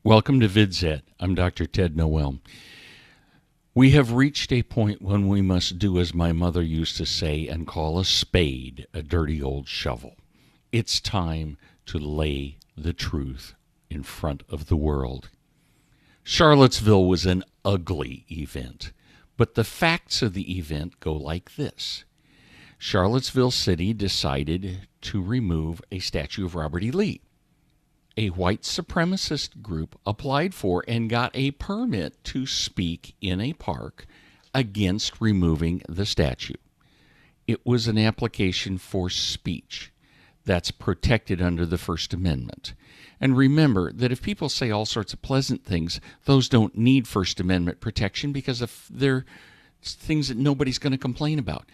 Welcome to VidZet. I'm Dr. Ted Noel. We have reached a point when we must do as my mother used to say and call a spade a dirty old shovel. It's time to lay the truth in front of the world. Charlottesville was an ugly event, but the facts of the event go like this. Charlottesville City decided to remove a statue of Robert E. Lee. A white supremacist group applied for and got a permit to speak in a park against removing the statue. It was an application for speech that's protected under the First Amendment. And remember that if people say all sorts of pleasant things, those don't need First Amendment protection because they're things that nobody's going to complain about.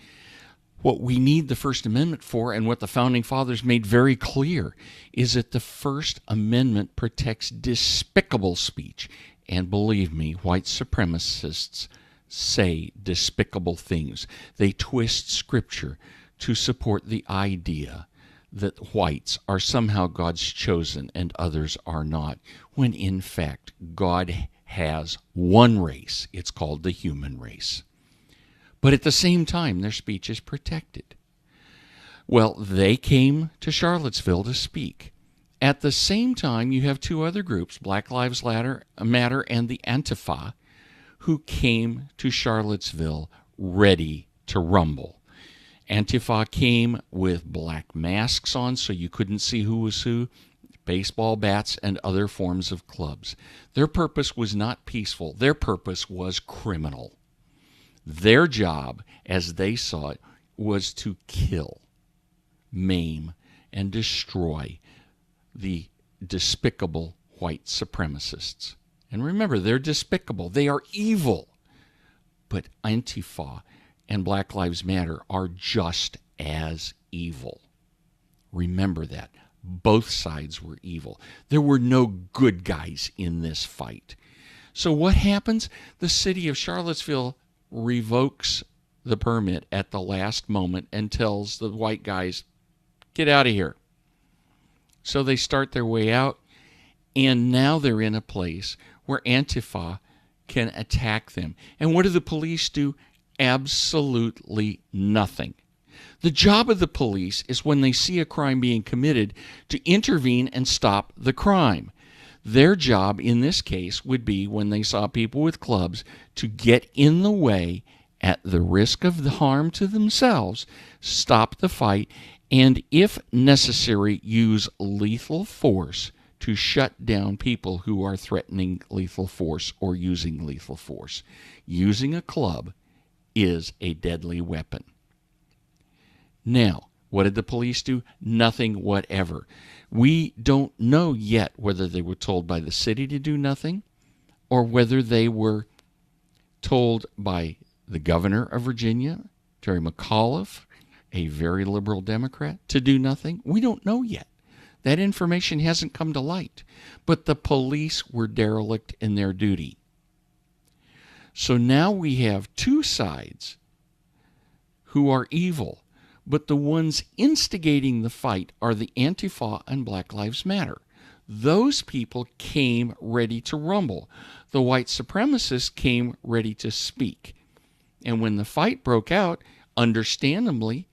What we need the First Amendment for, and what the Founding Fathers made very clear, is that the First Amendment protects despicable speech. And believe me, white supremacists say despicable things. They twist Scripture to support the idea that whites are somehow God's chosen and others are not, when in fact God has one race. It's called the human race. But at the same time, their speech is protected. Well, they came to Charlottesville to speak. At the same time, you have two other groups, Black Lives Matter and the Antifa, who came to Charlottesville ready to rumble. Antifa came with black masks on so you couldn't see who was who, baseball bats, and other forms of clubs. Their purpose was not peaceful. Their purpose was criminal. Their job, as they saw it, was to kill, maim, and destroy the despicable white supremacists. And remember, they're despicable. They are evil. But Antifa and Black Lives Matter are just as evil. Remember that. Both sides were evil. There were no good guys in this fight. So what happens? The city of Charlottesville revokes the permit at the last moment and tells the white guys, get out of here. So they start their way out, and now they're in a place where Antifa can attack them. And what do the police do? Absolutely nothing. The job of the police is, when they see a crime being committed, to intervene and stop the crime. Their job in this case would be, when they saw people with clubs, to get in the way at the risk of the harm to themselves, stop the fight, and if necessary, use lethal force to shut down people who are threatening lethal force or using lethal force. Using a club is a deadly weapon. Now, what did the police do? Nothing whatever. We don't know yet whether they were told by the city to do nothing or whether they were told by the governor of Virginia, Terry McAuliffe, a very liberal Democrat, to do nothing. We don't know yet. That information hasn't come to light. But the police were derelict in their duty. So now we have two sides who are evil. But the ones instigating the fight are the Antifa and Black Lives Matter. Those people came ready to rumble. The white supremacists came ready to speak. And when the fight broke out, understandably,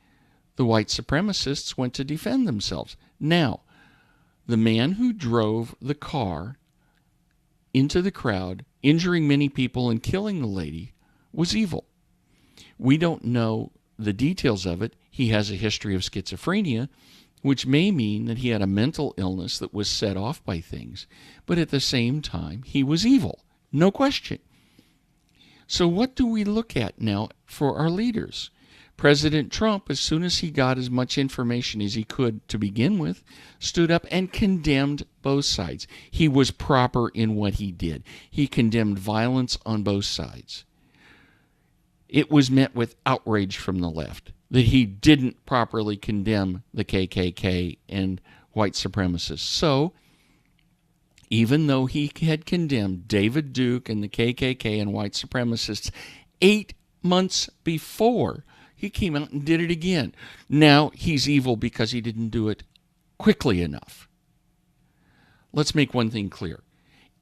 the white supremacists went to defend themselves. Now, the man who drove the car into the crowd, injuring many people and killing the lady, was evil. We don't know the details of it. He has a history of schizophrenia, which may mean that he had a mental illness that was set off by things. But at the same time, he was evil. No question. So what do we look at now for our leaders? President Trump, as soon as he got as much information as he could to begin with, stood up and condemned both sides. He was proper in what he did. He condemned violence on both sides. It was met with outrage from the left that he didn't properly condemn the KKK and white supremacists. So, even though he had condemned David Duke and the KKK and white supremacists 8 months before, he came out and did it again. Now he's evil because he didn't do it quickly enough. Let's make one thing clear.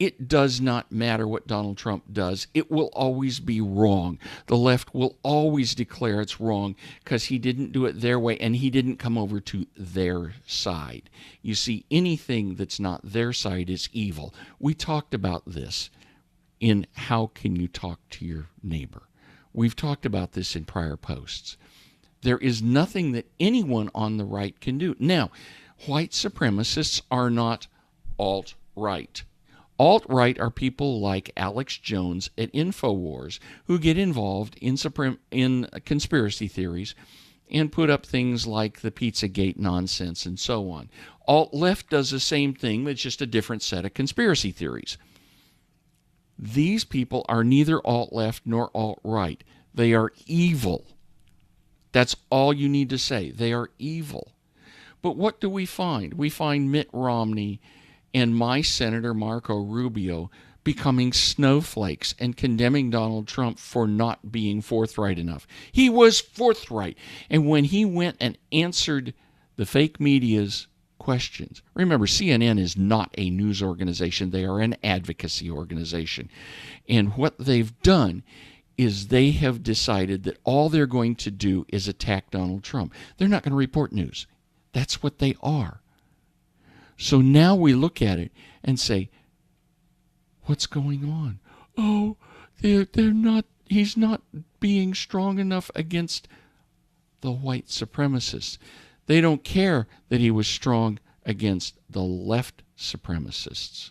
It does not matter what Donald Trump does. It will always be wrong. The left will always declare it's wrong because he didn't do it their way and he didn't come over to their side. You see, anything that's not their side is evil. We talked about this in How Can You Talk to Your Neighbor? We've talked about this in prior posts. There is nothing that anyone on the right can do. Now, white supremacists are not alt-right. Alt-right are people like Alex Jones at InfoWars who get involved in conspiracy theories and put up things like the Pizzagate nonsense and so on. Alt-left does the same thing, but it's just a different set of conspiracy theories. These people are neither alt-left nor alt-right. They are evil. That's all you need to say. They are evil. But what do we find? We find Mitt Romney and my Senator Marco Rubio becoming snowflakes and condemning Donald Trump for not being forthright enough. He was forthright. And when he went and answered the fake media's questions, remember, CNN is not a news organization. They are an advocacy organization. And what they've done is they have decided that all they're going to do is attack Donald Trump. They're not going to report news. That's what they are. So now we look at it and say, what's going on? Oh, he's not being strong enough against the white supremacists. They don't care that he was strong against the left supremacists.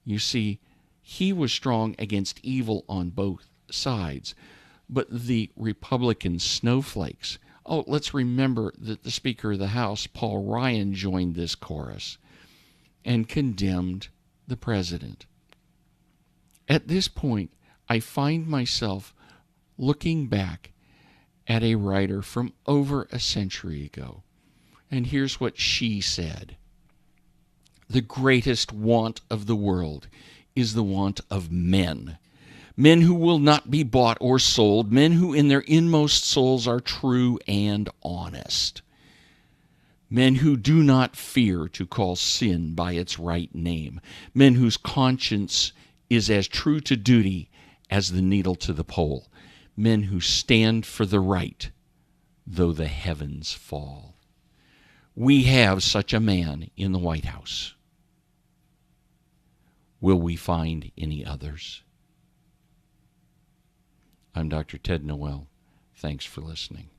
You see, he was strong against evil on both sides. But the Republican snowflakes, oh, let's remember that the Speaker of the House, Paul Ryan, joined this chorus and condemned the president. At this point, I find myself looking back at a writer from over a century ago. And here's what she said. The greatest want of the world is the want of men. Men who will not be bought or sold, men who in their inmost souls are true and honest. Men who do not fear to call sin by its right name. Men whose conscience is as true to duty as the needle to the pole. Men who stand for the right, though the heavens fall. We have such a man in the White House. Will we find any others? I'm Dr. Ted Noel. Thanks for listening.